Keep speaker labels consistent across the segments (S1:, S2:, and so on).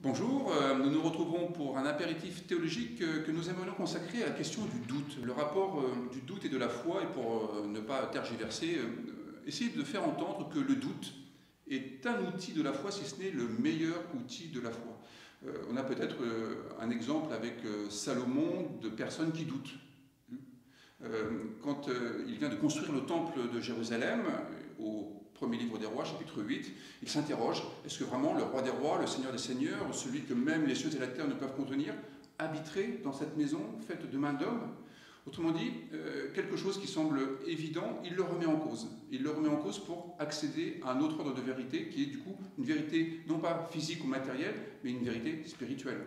S1: Bonjour, nous nous retrouvons pour un apéritif théologique que nous aimerions consacrer à la question du doute, le rapport du doute et de la foi, et pour ne pas tergiverser, essayer de faire entendre que le doute est un outil de la foi, si ce n'est le meilleur outil de la foi. On a peut-être un exemple avec Salomon de personnes qui doutent. Quand il vient de construire le temple de Jérusalem, au premier livre des rois, chapitre 8, il s'interroge, est-ce que vraiment le roi des rois, le seigneur des seigneurs, celui que même les cieux et la terre ne peuvent contenir, habiterait dans cette maison faite de mains d'hommes? Autrement dit, quelque chose qui semble évident, il le remet en cause. Il le remet en cause pour accéder à un autre ordre de vérité, qui est du coup une vérité non pas physique ou matérielle, mais une vérité spirituelle.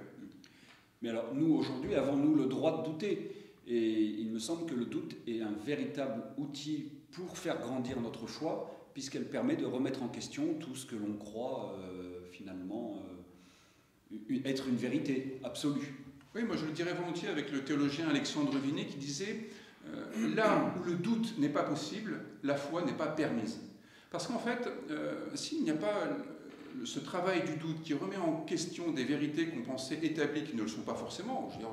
S2: Mais alors, nous, aujourd'hui, avons-nous le droit de douter? Et il me semble que le doute est un véritable outil pour faire grandir notre foi, puisqu'elle permet de remettre en question tout ce que l'on croit finalement être une vérité absolue.
S1: Oui, moi je le dirais volontiers avec le théologien Alexandre Vinet qui disait là où le doute n'est pas possible, la foi n'est pas permise. Parce qu'en fait, s'il n'y a pas ce travail du doute qui remet en question des vérités qu'on pensait établies, qui ne le sont pas forcément, je veux dire,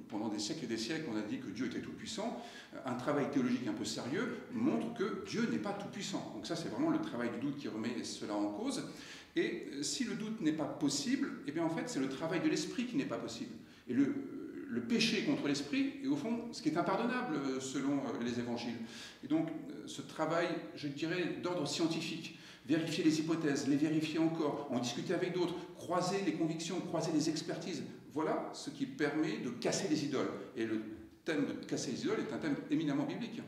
S1: pendant des siècles et des siècles, on a dit que Dieu était tout-puissant, un travail théologique un peu sérieux montre que Dieu n'est pas tout-puissant. Donc ça, c'est vraiment le travail du doute qui remet cela en cause. Et si le doute n'est pas possible, eh bien en fait, c'est le travail de l'esprit qui n'est pas possible. Et le péché contre l'esprit est au fond ce qui est impardonnable selon les évangiles. Et donc ce travail, je dirais, d'ordre scientifique, vérifier les hypothèses, les vérifier encore, en discuter avec d'autres, croiser les convictions, croiser les expertises, voilà ce qui permet de casser les idoles. Et le thème de casser les idoles est un thème éminemment biblique.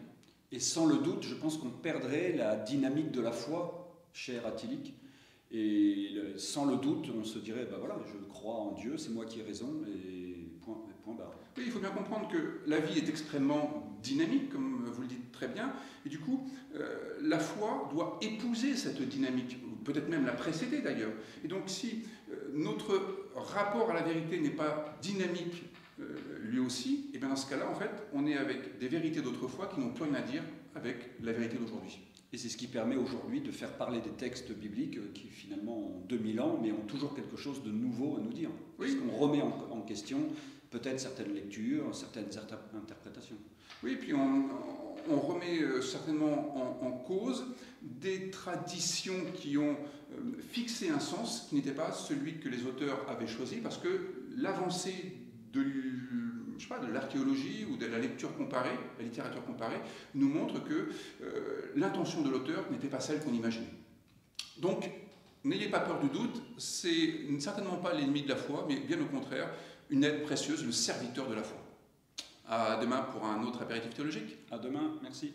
S2: Et sans le doute, je pense qu'on perdrait la dynamique de la foi, cher Attilique. Et sans le doute, on se dirait, ben voilà, je crois en Dieu, c'est moi qui ai raison, et point barre.
S1: Oui, il faut bien comprendre que la vie est extrêmement dynamique, comme vous le dites très bien, et du coup, la foi doit épouser cette dynamique, peut-être même la précéder d'ailleurs. Et donc si notre rapport à la vérité n'est pas dynamique lui aussi, et bien dans ce cas-là, en fait, on est avec des vérités d'autrefois qui n'ont plus rien à dire avec la vérité d'aujourd'hui.
S2: Et c'est ce qui permet aujourd'hui de faire parler des textes bibliques qui finalement ont 2000 ans, mais ont toujours quelque chose de nouveau à nous dire. Oui. Parce qu'on remet en question peut-être certaines lectures, certaines interprétations.
S1: Oui, puis on remet certainement en cause des traditions qui ont fixé un sens qui n'était pas celui que les auteurs avaient choisi, parce que l'avancée de l'archéologie ou de la lecture comparée, la littérature comparée, nous montre que l'intention de l'auteur n'était pas celle qu'on imaginait. Donc, n'ayez pas peur du doute, c'est certainement pas l'ennemi de la foi, mais bien au contraire, une aide précieuse, le serviteur de la foi. À demain pour un autre apéritif théologique.
S2: À demain, merci.